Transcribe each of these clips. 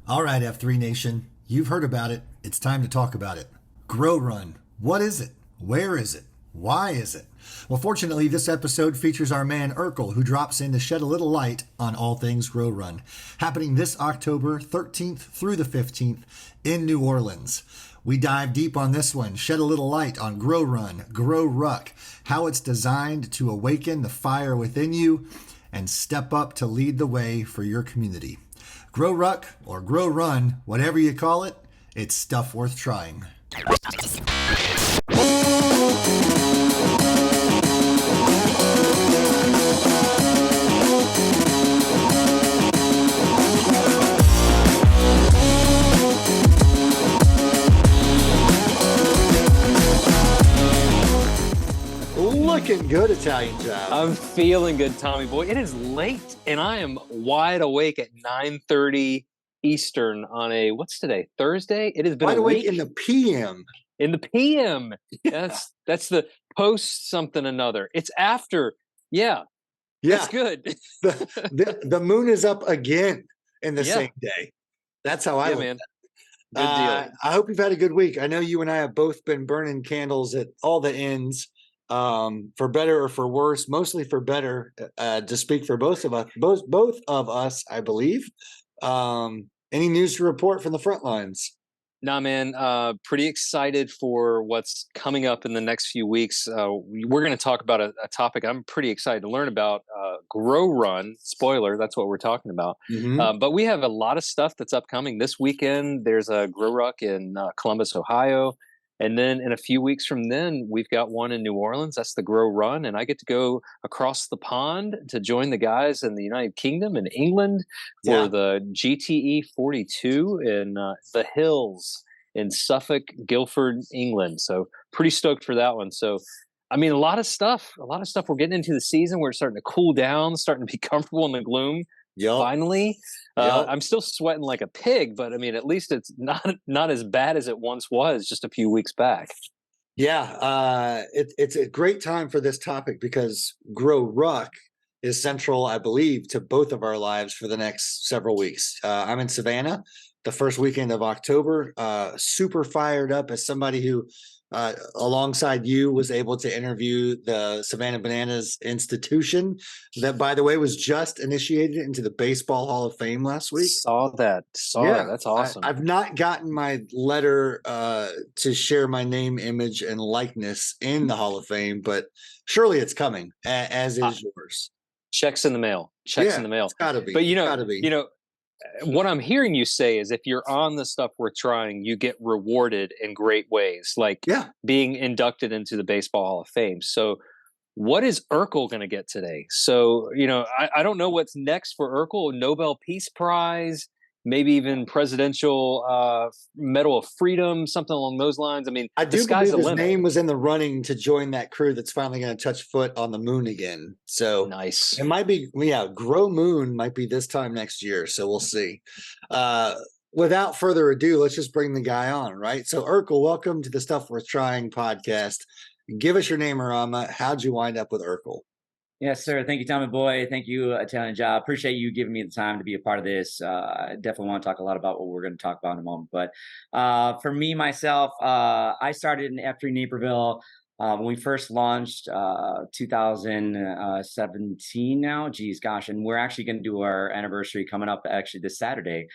All right, F3 Nation, you've heard about it. It's time to talk about it. GrowRun. What is it? Where is it? Why is it? Well, fortunately, this episode features our man Urkel, who drops in to shed a little light on all things GrowRun, happening this October 13th through the 15th in New Orleans. We dive deep on this one, shed a little light on GrowRun, GrowRuck, how it's designed to awaken the fire within you and step up to lead the way for your community. GrowRuck or GrowRun, whatever you call it, it's stuff worth trying. Looking good, Italian job. I'm feeling good, Tommy boy. It is late, and I am wide awake at 9:30 Eastern on what's today? Thursday? It has been wide a awake week. in the PM. In the PM. Yeah. That's the post something another. It's after. Yeah. That's good. the moon is up again in the same day. That's how I look man. at it. Good deal. I hope you've had a good week. I know you and I have both been burning candles at all the ends. For better or for worse, mostly for better, to speak for both of us, I believe. Any news to report from the front lines? Nah, man, pretty excited for what's coming up in the next few weeks. We're going to talk about a topic I'm pretty excited to learn about, GrowRun. Spoiler, that's what we're talking about. Mm-hmm. But we have a lot of stuff that's upcoming. This weekend, there's a GrowRuck in Columbus, Ohio. And then in a few weeks from then, we've got one in New Orleans. That's the GrowRun. And I get to go across the pond to join the guys in the United Kingdom and England for the GTE 42 in the Hills in Suffolk, Guildford, England. So pretty stoked for that one. So, I mean, a lot of stuff. We're getting into the season. We're starting to cool down, starting to be comfortable in the gloom. Yep. Finally, I'm still sweating like a pig, but I mean, at least it's not as bad as it once was just a few weeks back. Yeah, it's a great time for this topic because GrowRuck is central, I believe, to both of our lives for the next several weeks. I'm in Savannah the first weekend of October, super fired up as somebody who alongside you was able to interview the Savannah Bananas institution that, by the way, was just initiated into the Baseball Hall of Fame last week. Saw that. That's awesome. I've not gotten my letter to share my name, image, and likeness in the Hall of Fame, but surely it's coming, as is yours. Checks in the mail. In the mail. It's gotta be. But you know, what I'm hearing you say is if you're on the stuff we're trying, you get rewarded in great ways, like being inducted into the Baseball Hall of Fame. So what is Urkel going to get today? So, I don't know what's next for Urkel. Nobel Peace Prize, maybe even Presidential Medal of Freedom, something along those lines. I mean, I do believe his name was in the running to join that crew that's finally going to touch foot on the moon again. So nice. It might be, Grow Moon might be this time next year. So we'll see. Without further ado, let's just bring the guy on, right? So Urkel, welcome to the Stuff Worth Trying podcast. Give us your name, Arama. How'd you wind up with Urkel? Yes, sir. Thank you, Tommy Boy. Thank you, Italian Job. Appreciate you giving me the time to be a part of this. I definitely want to talk a lot about what we're going to talk about in a moment. But for me, myself, I started in F3 Naperville when we first launched 2017 now. Geez, gosh. And we're actually going to do our anniversary coming up actually this Saturday.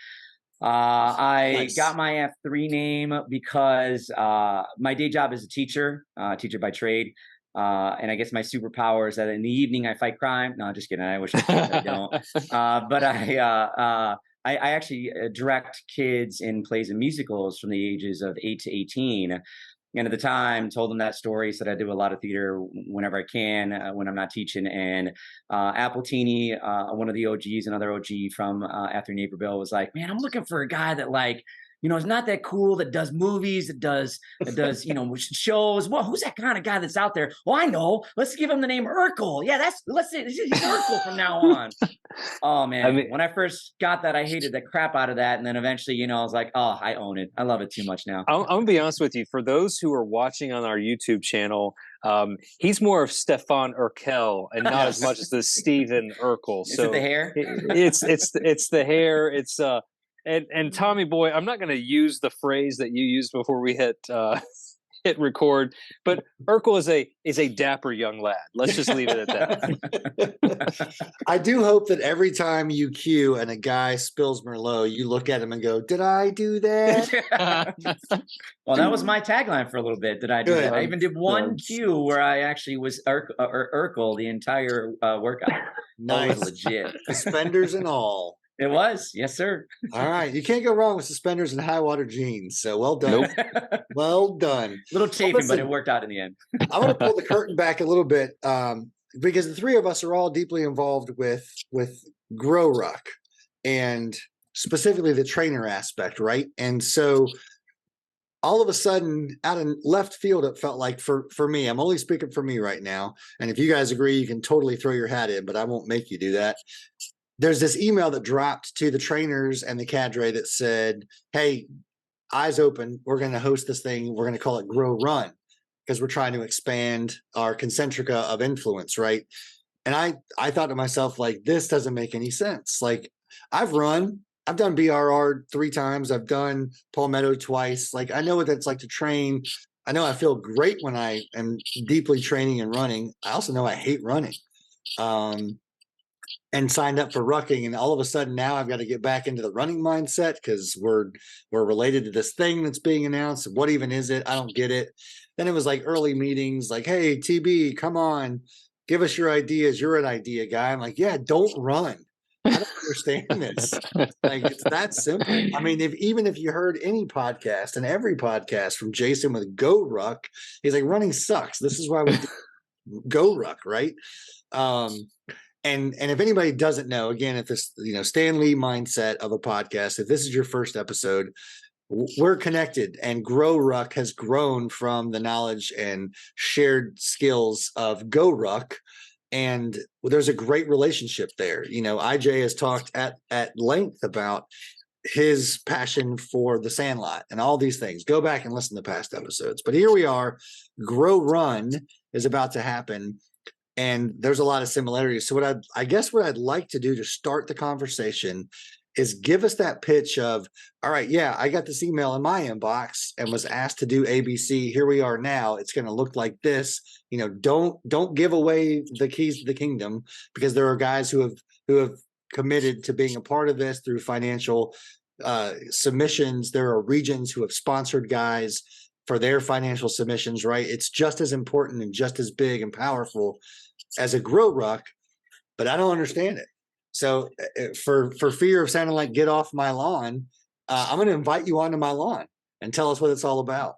I got my F3 name because my day job is a teacher by trade. And I guess my superpower is that in the evening I fight crime. No, just kidding. I wish I don't. But I actually direct kids in plays and musicals from the ages of 8 to 18. And at the time, told them that story. Said I do a lot of theater whenever I can, when I'm not teaching. And Appletini, one of the OGs, another OG from F3 Naperville, was like, "Man, I'm looking for a guy that is not that cool, that does movies, that does shows. Well, who's that kind of guy that's out there? Well, I know. Let's give him the name Urkel. Yeah, let's say he's Urkel from now on. Oh man, when I first got that, I hated the crap out of that, and then eventually, I was like, oh, I own it. I love it too much now. I'm gonna be honest with you. For those who are watching on our YouTube channel, he's more of Stefan Urkel and not as much as the Steven Urkel. Is it the hair? It's the hair. It's and Tommy boy, I'm not going to use the phrase that you used before we hit record, but Urkel is a dapper young lad. Let's just leave it at that. I do hope that every time you cue and a guy spills Merlot, you look at him and go, "Did I do that?" Well, that was my tagline for a little bit. Did I do that? I even did one cue where I actually was Urkel the entire workout. Nice. That was legit. Suspenders and all. It was. Yes, sir. All right. You can't go wrong with suspenders and high water jeans. So well done. Nope. Well done. Little chafing, but it worked out in the end. I want to pull the curtain back a little bit because the three of us are all deeply involved with GrowRun and specifically the trainer aspect, right? And so all of a sudden, out of left field, it felt like for me, I'm only speaking for me right now. And if you guys agree, you can totally throw your hat in, but I won't make you do that. There's this email that dropped to the trainers and the cadre that said, hey, eyes open. We're going to host this thing. We're going to call it GrowRun because we're trying to expand our concentrica of influence, right? And I thought to myself, like, this doesn't make any sense. Like, I've done BRR 3 times. I've done Palmetto twice. Like, I know what it's like to train. I know I feel great when I am deeply training and running. I also know I hate running. And signed up for rucking, and all of a sudden now I've got to get back into the running mindset because we're related to this thing that's being announced. What even is it? I don't get it. Then it was like early meetings, like, hey, TB, come on, give us your ideas. You're an idea guy. I'm like, yeah, don't run. I don't understand this. Like, it's that simple. I mean, even if you heard any podcast and every podcast from Jason with GrowRun, he's like, running sucks. This is why we do GrowRun, right? And if anybody doesn't know, again, if this, Stan Lee mindset of a podcast, if this is your first episode, we're connected, and GrowRun has grown from the knowledge and shared skills of GoRuck. And there's a great relationship there. IJ has talked at length about his passion for the Sandlot and all these things. Go back and listen to past episodes. But here we are. GrowRun is about to happen. And there's a lot of similarities. So what I'd like to do to start the conversation is give us that pitch of, all right, yeah, I got this email in my inbox and was asked to do ABC. Here we are now. It's going to look like this. Don't give away the keys to the kingdom, because there are guys who have committed to being a part of this through financial submissions. There are regions who have sponsored guys for their financial submissions, right? It's just as important and just as big and powerful as a GrowRun, but I don't understand it. So for fear of sounding like get off my lawn, I'm going to invite you onto my lawn and tell us what it's all about.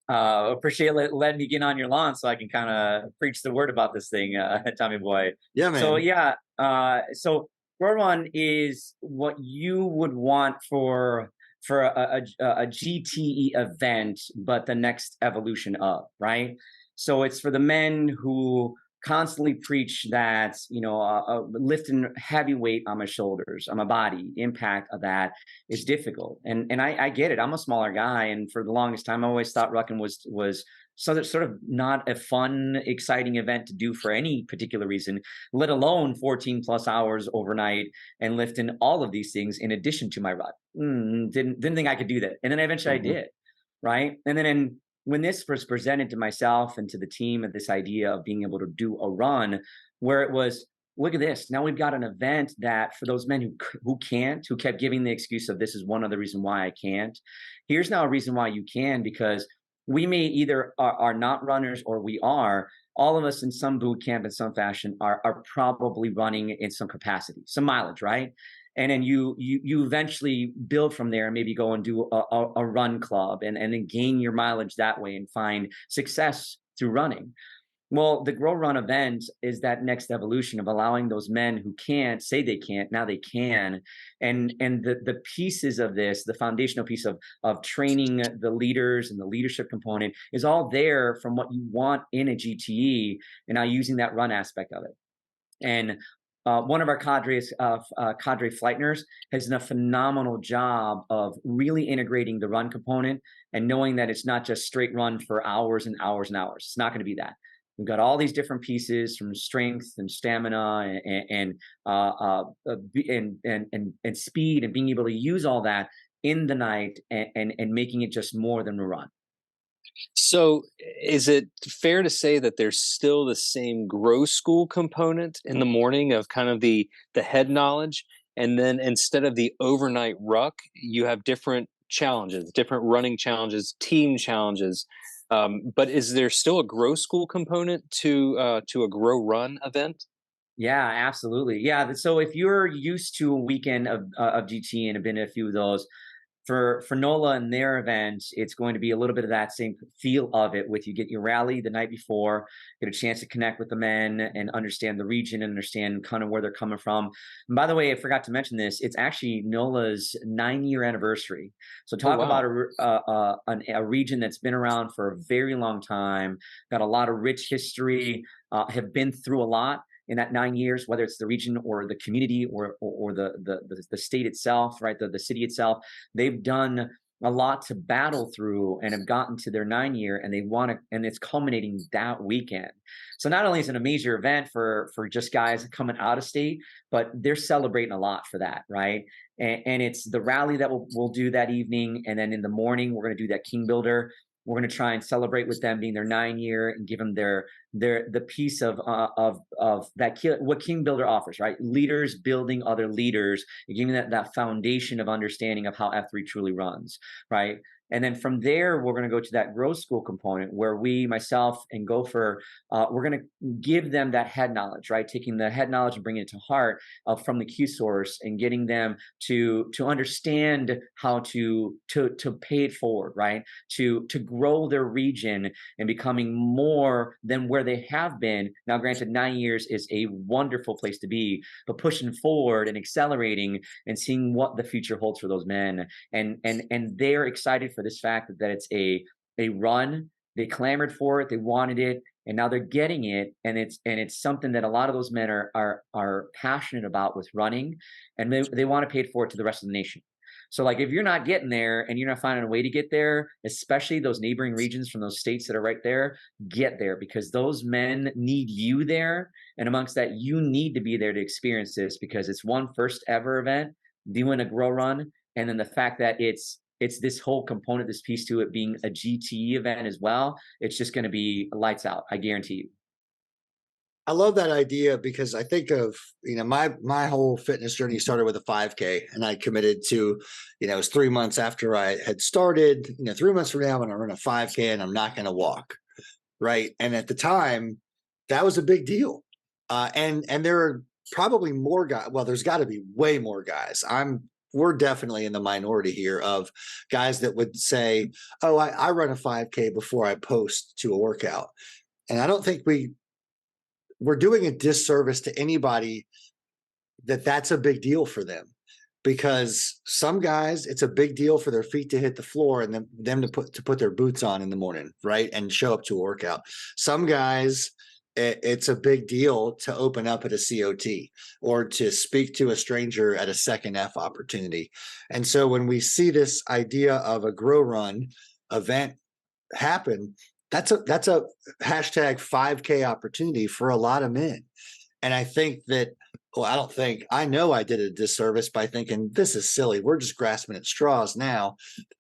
Appreciate letting me get on your lawn so I can kind of preach the word about this thing, Tommy boy. Yeah, man. So yeah, so GrowRun is what you would want for a GTE event, but the next evolution of, right? So it's for the men who constantly preach that, lifting heavy weight on my shoulders, on my body, impact of that is difficult. And I get it. I'm a smaller guy. And for the longest time, I always thought rucking was sort of not a fun, exciting event to do for any particular reason, let alone 14 plus hours overnight and lifting all of these things in addition to my run. Didn't think I could do that. And then eventually I did, right? And then when this was presented to myself and to the team, of this idea of being able to do a run where it was, look at this. Now we've got an event that for those men who kept giving the excuse of this is one other reason why I can't. Here's now a reason why you can, because we may either are not runners or we are. All of us in some boot camp in some fashion are probably running in some capacity, some mileage, right? And then you eventually build from there and maybe go and do a run club and then gain your mileage that way and find success through running. Well, the Grow Run event is that next evolution of allowing those men who can't say they can't, now they can. And the pieces of this, the foundational piece of training the leaders and the leadership component is all there from what you want in a GTE, and now using that run aspect of it. And one of our cadres, cadre flightners, has done a phenomenal job of really integrating the run component and knowing that it's not just straight run for hours and hours and hours. It's not going to be that. We've got all these different pieces from strength and stamina and speed, and being able to use all that in the night and making it just more than a run. So, is it fair to say that there's still the same grow school component in the morning of kind of the head knowledge, and then instead of the overnight ruck, you have different challenges, different running challenges, team challenges. But is there still a grow school component to a grow run event? Yeah, absolutely. Yeah. So if you're used to a weekend of GT and have been to a few of those, for NOLA and their event, it's going to be a little bit of that same feel of it. With you get your rally the night before, get a chance to connect with the men and understand the region and understand kind of where they're coming from. And by the way, I forgot to mention this. It's actually NOLA's 9-year anniversary. So Oh talk about wow! a region that's been around for a very long time, got a lot of rich history, have been through a lot in that 9 years, whether it's the region or the community or the state itself, right? The city itself, they've done a lot to battle through and have gotten to their 9 year, and they want to, and it's culminating that weekend. So not only is it a major event for just guys coming out of state, but they're celebrating a lot for that, right? And it's the rally that we'll do that evening, and then in the morning we're going to do that King Builder. We're going to try and celebrate with them being their 9 year and give them the piece of that what King Builder offers, right? Leaders building other leaders, and giving that foundation of understanding of how F3 truly runs, right? And then from there, we're going to go to that growth school component where we, myself and Gopher, we're going to give them that head knowledge, right? Taking the head knowledge and bringing it to heart from the Q source, and getting them to understand how to pay it forward, right? To grow their region and becoming more than where they have been. Now, granted, 9 years is a wonderful place to be, but pushing forward and accelerating and seeing what the future holds for those men. And they're excited for this fact that it's a run. They clamored for it, they wanted it, and now they're getting it. And it's something that a lot of those men are passionate about with running, and they want to pay it forward to the rest of the nation. So like if you're not getting there and you're not finding a way to get there, especially those neighboring regions from those states that are right there, get there, because those men need you there. And amongst that, you need to be there to experience this, because it's one first ever event, doing a grow run. And then the fact that it's this whole component, this piece to it being a GTE event as well, it's just going to be lights out. I guarantee you. I love that idea because I think of, my whole fitness journey started with a 5K, and I committed to, it was 3 months after I had started, 3 months from now, I'm going to run a 5K and I'm not going to walk. Right. And at the time, that was a big deal. And there are probably more guys. Well, there's got to be way more guys. We're definitely in the minority here of guys that would say, oh, I run a 5K before I post to a workout. And I don't think we're doing a disservice to anybody that's a big deal for them, because some guys, it's a big deal for their feet to hit the floor and them to put their boots on in the morning, right, and show up to a workout. Some guys, it's a big deal to open up at a COT or to speak to a stranger at a second F opportunity. And so when we see this idea of a grow run event happen, that's a hashtag 5K opportunity for a lot of men. And I think that, I know I did a disservice by thinking this is silly. We're just grasping at straws now.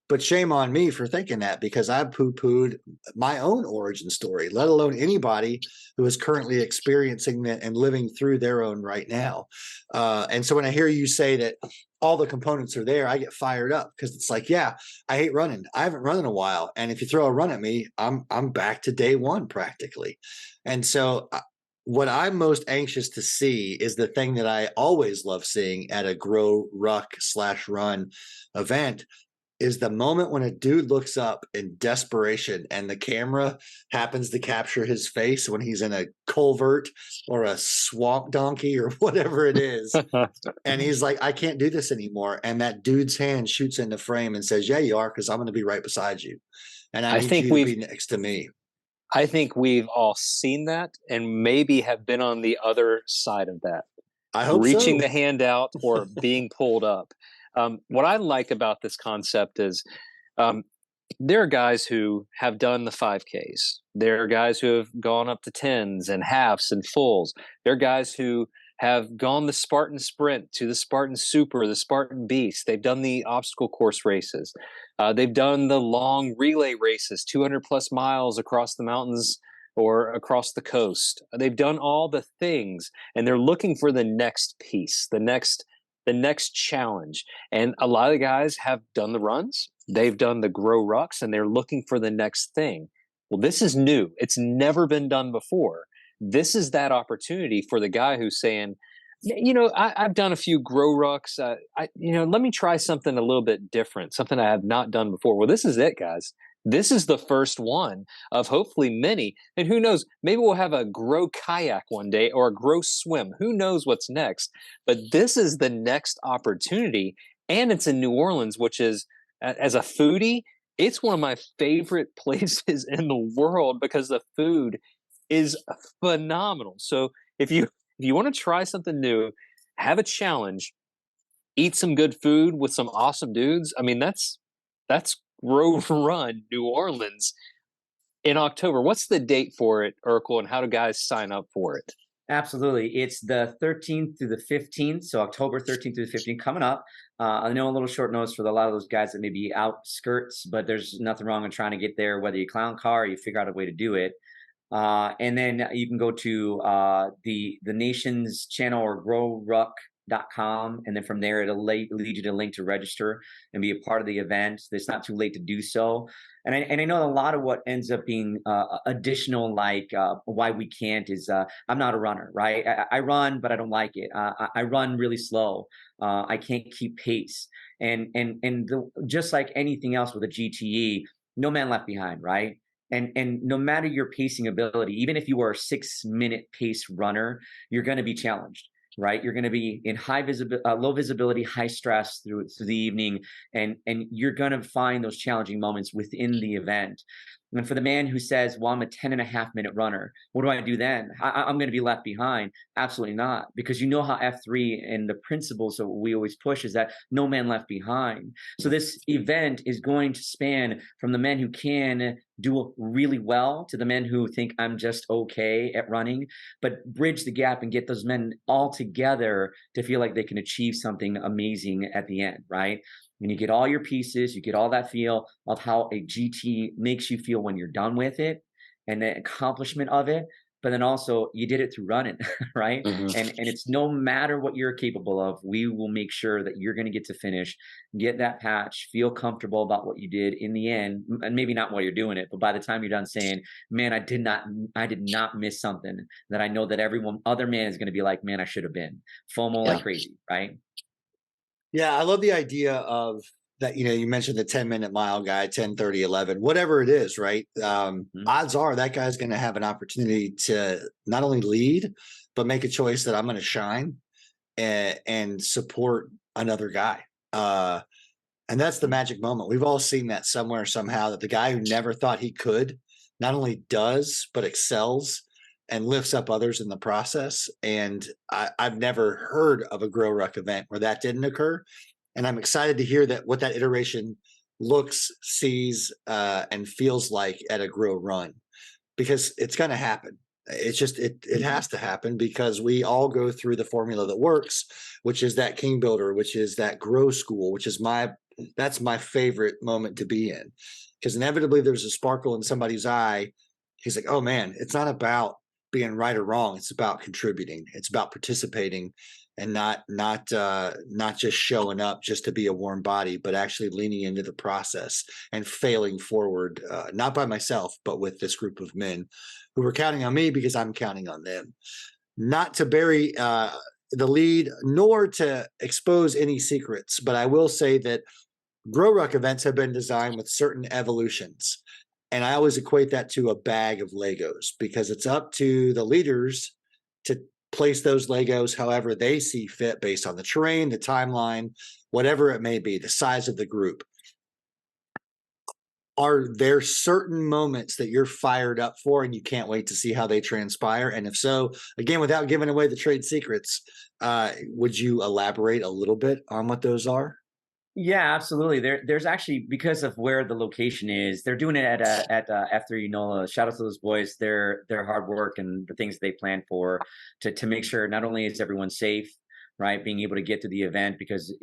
But shame on me for thinking that, because I poo-pooed my own origin story, let alone anybody who is currently experiencing that and living through their own right now. And so when I hear you say that all the components are there, I get fired up, because it's like, yeah, I hate running. I haven't run in a while. And if you throw a run at me, I'm back to day one practically. And so what I'm most anxious to see is the thing that I always love seeing at a grow ruck /run event, is the moment when a dude looks up in desperation and the camera happens to capture his face when he's in a culvert or a swamp donkey or whatever it is. And he's like, I can't do this anymore. And that dude's hand shoots in the frame and says, yeah, you are, because I'm going to be right beside you. And I need you to be next to me. I think we've all seen that and maybe have been on the other side of that. I hope reaching so. the hand out or being pulled up. What I like about this concept is there are guys who have done the 5Ks. There are guys who have gone up to 10s and halves and fulls. There are guys who have gone the Spartan Sprint to the Spartan Super, the Spartan Beast. They've done the obstacle course races. They've done the long relay races, 200 plus miles across the mountains or across the coast. They've done all the things, and they're looking for the next piece, the next challenge. And a lot of the guys have done the runs. They've done the grow rucks, and they're looking for the next thing. Well, this is new. It's never been done before. This is that opportunity for the guy who's saying, I've done a few grow rucks. Let me try something a little bit different, something I have not done before. Well, this is it, guys. This is the first one of hopefully many. And who knows, maybe we'll have a grow kayak one day or a grow swim. Who knows what's next? But this is the next opportunity. And it's in New Orleans, which is, as a foodie, it's one of my favorite places in the world because the food is phenomenal. So if you want to try something new, have a challenge, eat some good food with some awesome dudes. I mean, that's GrowRun New Orleans in October. What's the date for it, Urkel, and how do guys sign up for it? Absolutely. It's the 13th through the 15th. So October 13th through the 15th coming up. I know a little short notice for a lot of those guys that may be outskirts, but there's nothing wrong in trying to get there, whether you clown car or you figure out a way to do it. And then you can go to the nation's channel or growruck.com, and then from there it'll lead you to a link to register and be a part of the event. It's not too late to do so. And I know a lot of what ends up being additional, like why we can't is I'm not a runner, right? I run, but I don't like it. I run really slow. I can't keep pace. And just like anything else with a GTE, no man left behind, right? And no matter your pacing ability, even if you are a 6-minute pace runner, you're going to be challenged, right? You're going to be in low visibility, high stress through the evening, and you're going to find those challenging moments within the event. And for the man who says, well, I'm a 10.5-minute runner, what do I do then? I'm going to be left behind. Absolutely not. Because you know how F3 and the principles that we always push is that no man left behind. So this event is going to span from the men who can do really well to the men who think I'm just okay at running, but bridge the gap and get those men all together to feel like they can achieve something amazing at the end, right? And you get all your pieces, you get all that feel of how a GT makes you feel when you're done with it and the accomplishment of it. But then also you did it through running, right? Mm-hmm. And it's no matter what you're capable of, we will make sure that you're going to get to finish, get that patch, feel comfortable about what you did in the end, and maybe not while you're doing it, but by the time you're done saying, man, I did not miss something that I know that other man is going to be like, man, I should have been FOMO like crazy, right? Yeah, I love the idea of that. You mentioned the 10-minute mile guy, 10, 30, 11, whatever it is, right? Odds are that guy's going to have an opportunity to not only lead, but make a choice that I'm going to shine and support another guy. And that's the magic moment. We've all seen that somewhere, somehow, that the guy who never thought he could not only does, but excels and lifts up others in the process. And I've never heard of a Grow Ruck event where that didn't occur. And I'm excited to hear that what that iteration looks, sees, and feels like at a Grow Run, because it's going to happen. It's just, it has to happen because we all go through the formula that works, which is that King Builder, which is that Grow School, which is that's my favorite moment to be in, because inevitably there's a sparkle in somebody's eye. He's like, oh man, it's not about being right or wrong. It's about contributing. It's about participating and not just showing up just to be a warm body, but actually leaning into the process and failing forward, not by myself, but with this group of men who were counting on me because I'm counting on them. Not to bury the lead nor to expose any secrets, but I will say that Grow Ruck events have been designed with certain evolutions. And I always equate that to a bag of Legos because it's up to the leaders to place those Legos however they see fit based on the terrain, the timeline, whatever it may be, the size of the group. Are there certain moments that you're fired up for and you can't wait to see how they transpire? And if so, again, without giving away the trade secrets, would you elaborate a little bit on what those are? Yeah, absolutely. There's actually, because of where the location is, they're doing it at F3 NOLA. Shout out to those boys. Their hard work and the things they plan for to make sure not only is everyone safe, right, being able to get to the event, because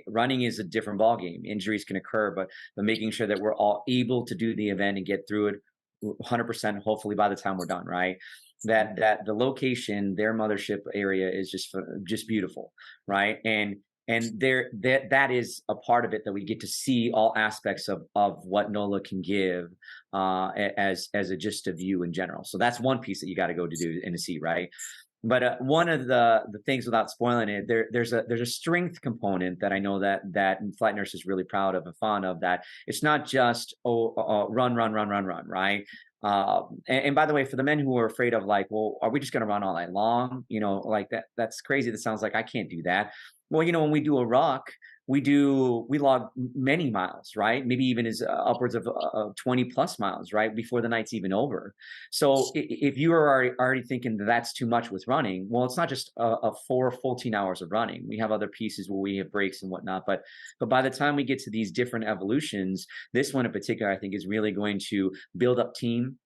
running is a different ball game. Injuries can occur, but making sure that we're all able to do the event and get through it 100%. Hopefully by the time we're done, right. That the location, their mothership area is just beautiful, right, and that is a part of it, that we get to see all aspects of what NOLA can give as just a view in general. So that's one piece that you got to go to do and to see, right? But one of the things, without spoiling it, there's a strength component that I know that Flight Nurse is really proud of and fond of. That it's not just run, right? And by the way, for the men who are afraid of, like, well, are we just going to run all night long? Like that's crazy. That sounds like I can't do that. Well, when we do a ruck, we log many miles, right? Maybe even as upwards of 20 plus miles, right? Before the night's even over. So if you are already thinking that that's too much with running, well, it's not just a 4 full 14 hours of running. We have other pieces where we have breaks and whatnot. But by the time we get to these different evolutions, this one in particular, I think, is really going to build up team,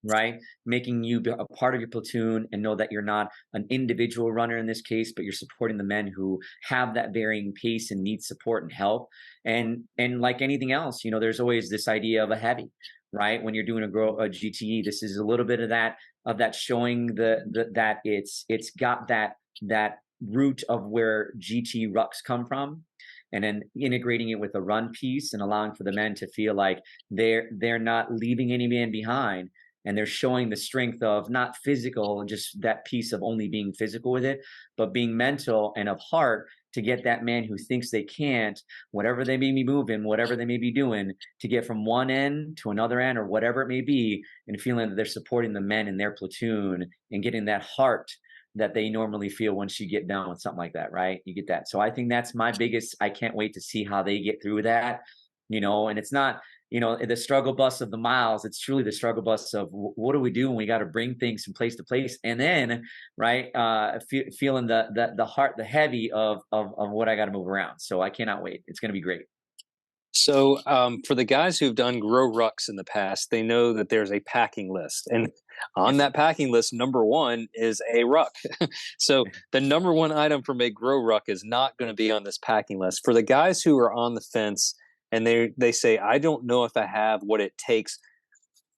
right? Making you a part of your platoon and know that you're not an individual runner in this case, but you're supporting the men who have that varying pace and need support and help. And like anything else, there's always this idea of a heavy, right? When you're doing a GTE, this is a little bit of that showing that it's got that root of where GT rucks come from, and then integrating it with a run piece and allowing for the men to feel like they're not leaving any man behind. And they're showing the strength of not physical, just that piece of only being physical with it, but being mental and of heart, to get that man who thinks they can't, whatever they may be moving, whatever they may be doing, to get from one end to another end or whatever it may be, and feeling that they're supporting the men in their platoon and getting that heart that they normally feel once you get down with something like that, right? You get that. So I think that's my biggest, I can't wait to see how they get through that, and it's not, the struggle bus of the miles. It's truly the struggle bus of what do we do when we got to bring things from place to place, and then, right, feeling the heart, the heavy of what I got to move around. So I cannot wait. It's going to be great. So, for the guys who've done grow rucks in the past, they know that there's a packing list. And on that packing list, number one is a ruck. So, the number one item from a grow ruck is not going to be on this packing list. For the guys who are on the fence and they say, I don't know if I have what it takes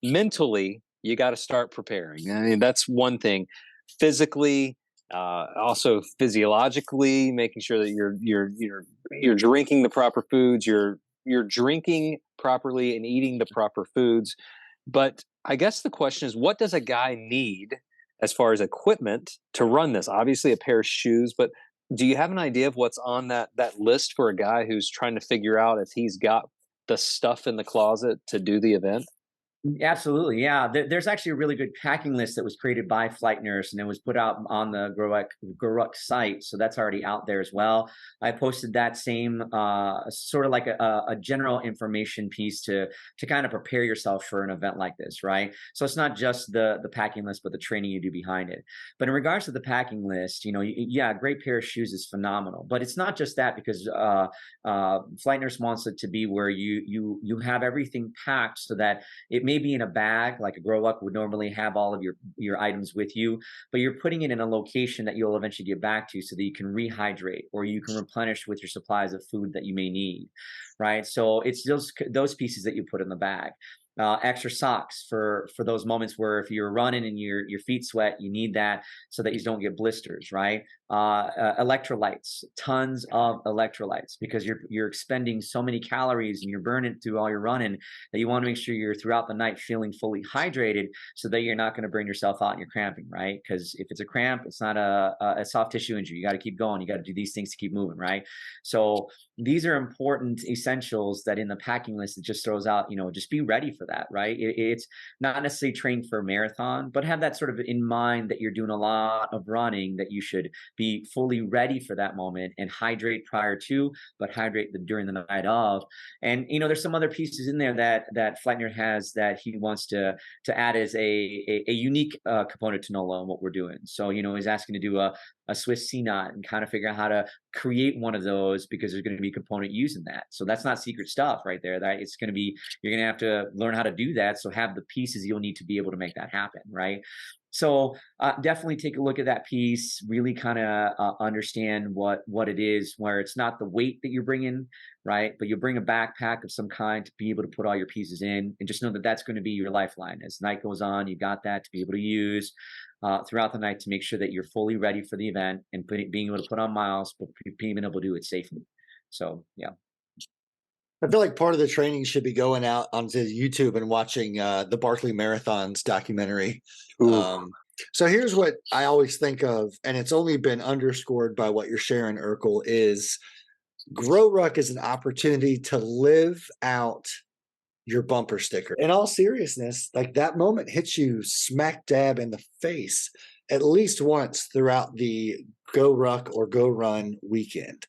mentally, you got to start preparing. I mean, that's one thing. Physically, also physiologically, making sure that you're drinking the proper foods, you're drinking properly and eating the proper foods. But I guess the question is, what does a guy need as far as equipment to run this? Obviously, a pair of shoes, but do you have an idea of what's on that list for a guy who's trying to figure out if he's got the stuff in the closet to do the event? Absolutely, yeah. There's actually a really good packing list that was created by Flight Nurse, and it was put out on the GrowRun site, so that's already out there as well. I posted that same sort of like a general information piece to kind of prepare yourself for an event like this, right? So it's not just the packing list, but the training you do behind it. But in regards to the packing list, yeah, a great pair of shoes is phenomenal, but it's not just that, because Flight Nurse wants it to be where you have everything packed so that it may be in a bag, like a grow up would normally have all of your items with you, but you're putting it in a location that you'll eventually get back to, so that you can rehydrate or you can replenish with your supplies of food that you may need, right? So it's those pieces that you put in the bag. Extra socks for those moments where if you're running and your feet sweat, you need that so that you don't get blisters, right? Electrolytes, tons of electrolytes, because you're expending so many calories and you're burning through all your running that you want to make sure you're throughout the night feeling fully hydrated so that you're not going to burn yourself out and you're cramping, right? Because if it's a cramp, it's not a soft tissue injury. You got to keep going. You got to do these things to keep moving, right? So these are important essentials that in the packing list it just throws out, just be ready for that, right? It's not necessarily train for a marathon, but have that sort of in mind that you're doing a lot of running, that you should be fully ready for that moment and hydrate prior to, but hydrate during the night of. And, there's some other pieces in there that Fleitner has that he wants to add as a unique component to NOLA and what we're doing. So, he's asking to do a Swiss C knot and kind of figure out how to create one of those, because there's going to be a component using that. So that's not secret stuff right there. That it's going to be, you're going to have to learn how to do that. So have the pieces you'll need to be able to make that happen, right? So definitely take a look at that piece, really kind of understand what it is, where it's not the weight that you're bringing, right? But you bring a backpack of some kind to be able to put all your pieces in, and just know that that's going to be your lifeline. As the night goes on, you got that to be able to use throughout the night to make sure that you're fully ready for the event and being able to put on miles, but being able to do it safely. So, yeah. I feel like part of the training should be going out onto YouTube and watching the Barkley Marathons documentary. So here's what I always think of, and it's only been underscored by what you're sharing, Urkel, is GrowRuck is an opportunity to live out your bumper sticker. In all seriousness, like that moment hits you smack dab in the face at least once throughout the Go Ruck or Go Run weekend.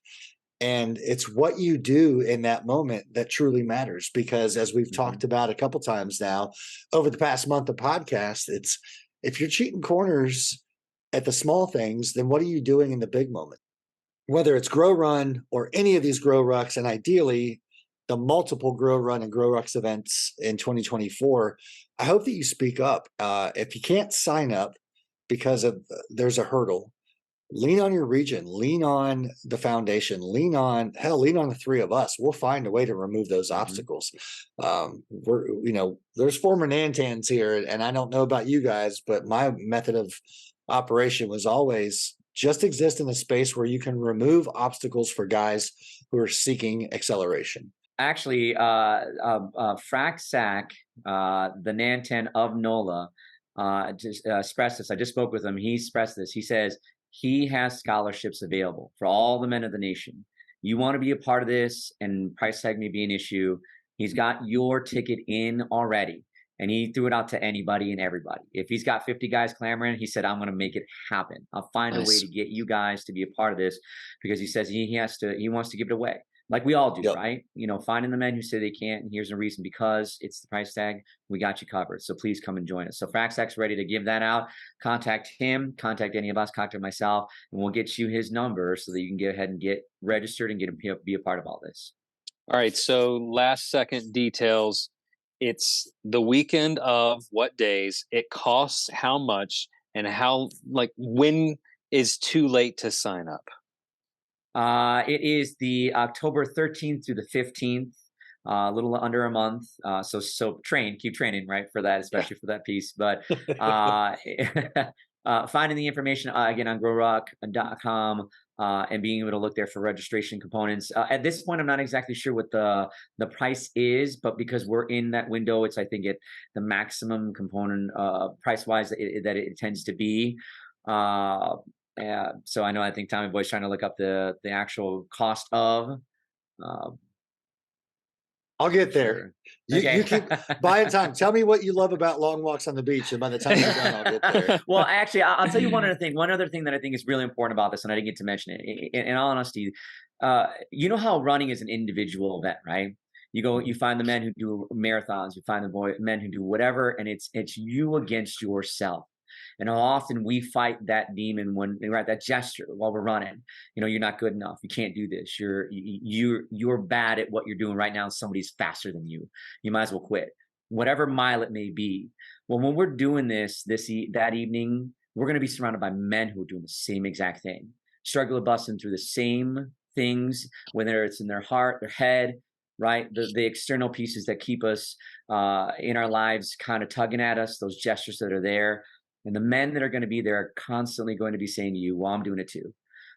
And it's what you do in that moment that truly matters, because as we've talked about a couple times now over the past month of podcast, it's if you're cheating corners at the small things, then what are you doing in the big moment? Whether it's Grow Run or any of these Grow Rucks, and ideally the multiple Grow Run and Grow Rucks events in 2024, I hope that you speak up. If you can't sign up because of there's a hurdle, lean on your region, lean on the foundation, lean on the three of us. We'll find a way to remove those obstacles. There's former Nantans here, and I don't know about you guys, but my method of operation was always just exist in a space where you can remove obstacles for guys who are seeking acceleration. Actually, Frac Sack, the Nantan of NOLA, just expressed this. I just spoke with him. He expressed this. He says he has scholarships available for all the men of the nation. You want to be a part of this, and price tag may be an issue. He's got your ticket in already, and he threw it out to anybody and everybody. If he's got 50 guys clamoring, he said, I'm going to make it happen. I'll find a way to get you guys to be a part of this, because he says he wants to give it away. Like we all do, right? Finding the men who say they can't, and here's a reason, because it's the price tag. We got you covered. So please come and join us. So Fraxack's ready to give that out. Contact him, contact any of us, contact myself, and we'll get you his number so that you can go ahead and get registered and be a part of all this. All right. So last second details. It's the weekend of what days, it costs how much, and when is too late to sign up? It is the October 13th through the 15th, a little under a month. So keep training, right, for that, especially for that piece. But finding the information again on growruck.com and being able to look there for registration components. At this point, I'm not exactly sure what the price is, but because we're in that window, it's I think the maximum component price wise that it tends to be. So I think Tommy Boy's trying to look up the actual cost of. I'll get there. You keep buying time. Tell me what you love about long walks on the beach, and by the time you're done, I'll get there. Well, actually, I'll tell you one other thing. One other thing that I think is really important about this, and I didn't get to mention it. In all honesty, you know how running is an individual event, right? You find the men who do marathons, you find the men who do whatever, and it's you against yourself. And how often we fight that demon that gesture while we're running. You're not good enough. You can't do this. You're bad at what you're doing right now. Somebody's faster than you. You might as well quit. Whatever mile it may be. Well, when we're doing that evening, we're going to be surrounded by men who are doing the same exact thing, struggle busting through the same things, whether it's in their heart, their head, right? The external pieces that keep us in our lives kind of tugging at us, those gestures that are there. And the men that are going to be there are constantly going to be saying to you, well, I'm doing it too.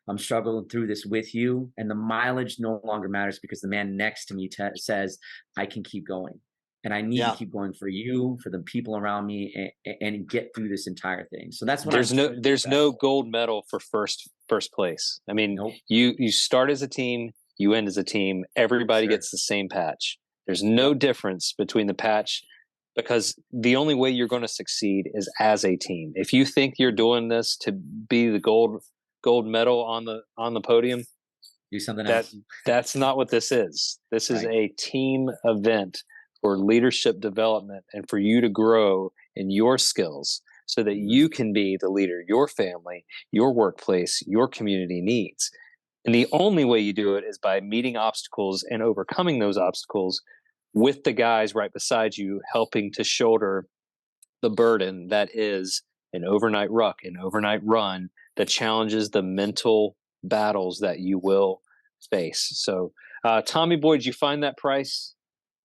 I'm struggling through this with you. And the mileage no longer matters because the man next to me says, I can keep going. And I need to keep going for you, for the people around me, and get through this entire thing. So that's what there's no gold medal for first place. I mean, nope. you start as a team, you end as a team. Everybody gets the same patch. There's no difference between the patch, because the only way you're going to succeed is as a team. If you think you're doing this to be the gold medal on the podium, do something else. That's not what this is. This is a team event for leadership development and for you to grow in your skills so that you can be the leader your family, your workplace, your community needs. And the only way you do it is by meeting obstacles and overcoming those obstacles with the guys right beside you, helping to shoulder the burden that is an overnight ruck, an overnight run that challenges the mental battles that you will face. So, Tommy Boy, did you find that price?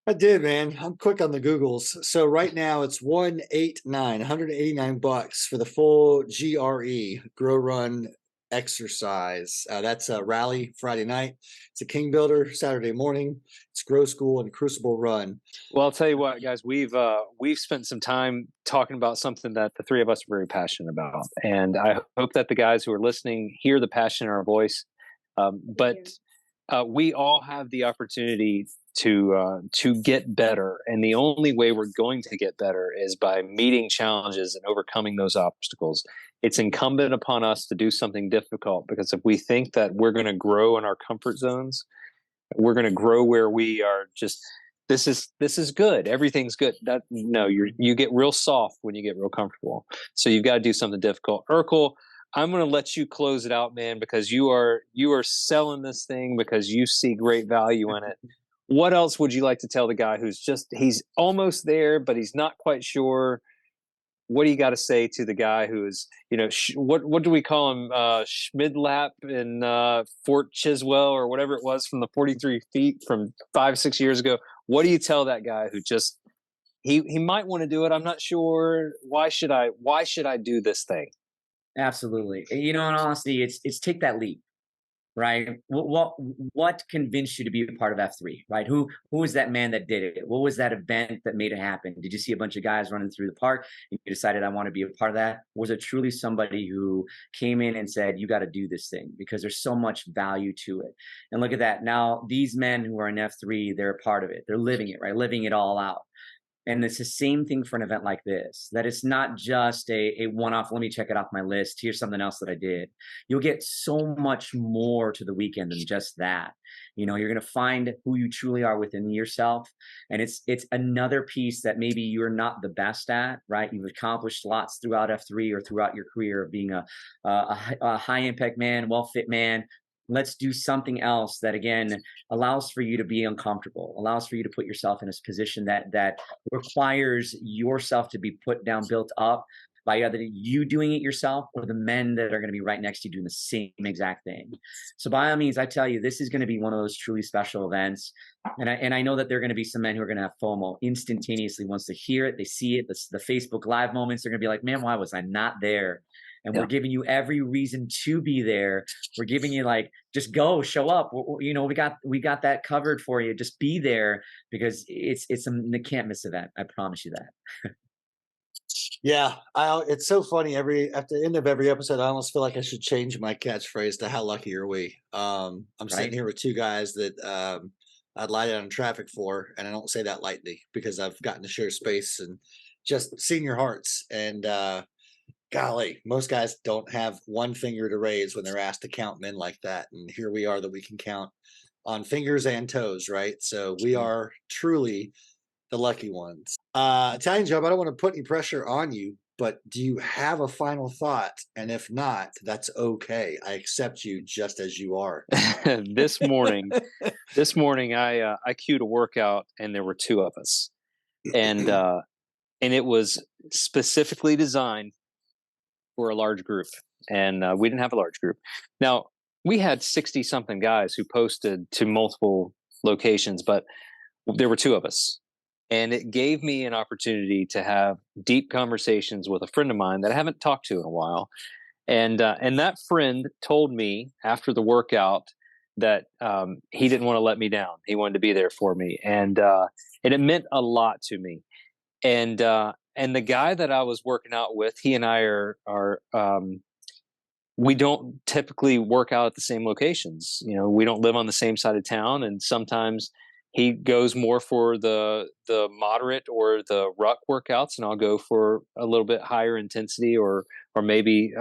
I did, man. I'm quick on the Googles. So right now it's $189 for the full GRE GrowRun exercise. That's a rally Friday night. It's a King Builder Saturday morning. It's Grow School and Crucible Run. Well, I'll tell you what, guys, we've spent some time talking about something that the three of us are very passionate about, and I hope that the guys who are listening hear the passion in our voice. But we all have the opportunity to get better, and the only way we're going to get better is by meeting challenges and overcoming those obstacles. It's incumbent upon us to do something difficult, because if we think that we're going to grow in our comfort zones, we're going to grow where we are just this is good, everything's good. That no, you get real soft when you get real comfortable. So you've got to do something difficult. Urkel, I'm going to let you close it out, man, because you are selling this thing because you see great value in it. What else would you like to tell the guy he's almost there, but he's not quite sure? What do you got to say to the guy who is, what do we call him? Schmidlap in Fort Chiswell or whatever it was from the 43 feet from 5-6 years ago. What do you tell that guy who just, he might want to do it? I'm not sure. Why should I do this thing? Absolutely. In honesty, it's take that leap. Right? What convinced you to be a part of F3? Right? Who was that man that did it? What was that event that made it happen? Did you see a bunch of guys running through the park and you decided I want to be a part of that? Was it truly somebody who came in and said, you got to do this thing because there's so much value to it? And look at that. Now, these men who are in F3, they're a part of it. They're living it, right? Living it all out. And it's the same thing for an event like this, that it's not just a one-off, let me check it off my list, here's something else that I did. You'll get so much more to the weekend than just that. You're going to find who you truly are within yourself. And it's another piece that maybe you're not the best at, right? You've accomplished lots throughout F3 or throughout your career of being a high impact man, well-fit man. Let's do something else that, again, allows for you to be uncomfortable, allows for you to put yourself in a position that requires yourself to be put down, built up by either you doing it yourself or the men that are going to be right next to you doing the same exact thing. So by all means, I tell you, this is going to be one of those truly special events. And I know that there are going to be some men who are going to have FOMO instantaneously once they hear it, they see it, the Facebook Live moments, they're going to be like, man, why was I not there? And we're giving you every reason to be there. We're giving you just go, show up. We got that covered for you. Just be there because it's a can't miss event. I promise you that. Yeah, it's so funny. At the end of every episode, I almost feel like I should change my catchphrase to "How lucky are we?" I'm sitting here with two guys that I'd lie down in traffic for, and I don't say that lightly because I've gotten to share space and just senior hearts. And golly, most guys don't have one finger to raise when they're asked to count men like that. And here we are that we can count on fingers and toes, right? So we are truly the lucky ones. Italian Job, I don't want to put any pressure on you, but do you have a final thought? And if not, that's okay. I accept you just as you are. This morning, I queued a workout and there were two of us. And it was specifically designed for a large group, and we didn't have a large group. Now, we had 60 something guys who posted to multiple locations, but there were two of us. And it gave me an opportunity to have deep conversations with a friend of mine that I haven't talked to in a while. And that friend told me after the workout that he didn't want to let me down. He wanted to be there for me, and it meant a lot to me. And the guy that I was working out with, he and I are we don't typically work out at the same locations. You know, we don't live on the same side of town, and sometimes he goes more for the moderate or the ruck workouts, and I'll go for a little bit higher intensity or maybe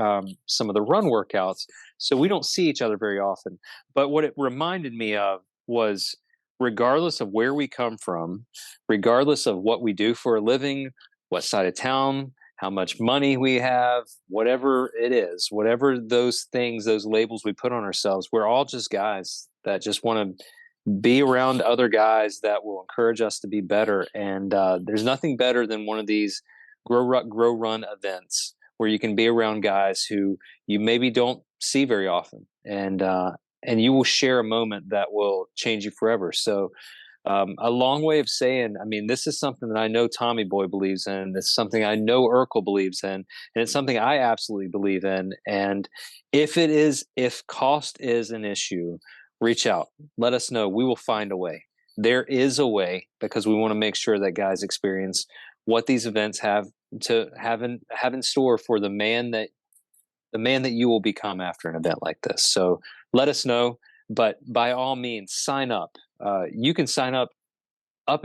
some of the run workouts. So we don't see each other very often. But what it reminded me of was, regardless of where we come from, regardless of what we do for a living, what side of town, how much money we have, whatever it is, whatever those things, those labels we put on ourselves, we're all just guys that just want to be around other guys that will encourage us to be better. And there's nothing better than one of these grow run events where you can be around guys who you maybe don't see very often, and you will share a moment that will change you forever. So a long way of saying, I mean, this is something that I know Tommy Boy believes in. It's something I know Urkel believes in, and it's something I absolutely believe in. And if cost is an issue, reach out, let us know. We will find a way. There is a way, because we want to make sure that guys experience what these events have in store for the man that you will become after an event like this. So let us know, but by all means, sign up. You can sign up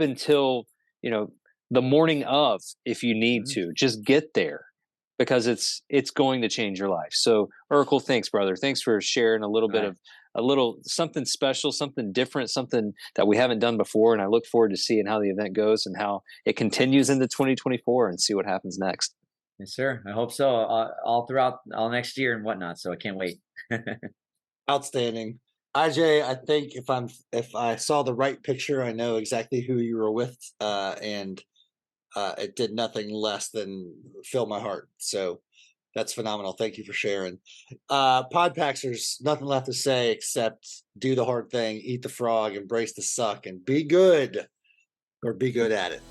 until, the morning of, if you need to. Just get there, because it's going to change your life. So Urkel, thanks, brother. Thanks for sharing a little bit of a little something special, something different, something that we haven't done before. And I look forward to seeing how the event goes and how it continues into 2024 and see what happens next. Yes, sir. I hope so. All throughout all next year and whatnot. So I can't wait. Outstanding. IJ, I think if I saw the right picture, I know exactly who you were with, and it did nothing less than fill my heart. So that's phenomenal. Thank you for sharing. Podpaxers, nothing left to say except do the hard thing, eat the frog, embrace the suck, and be good, or be good at it.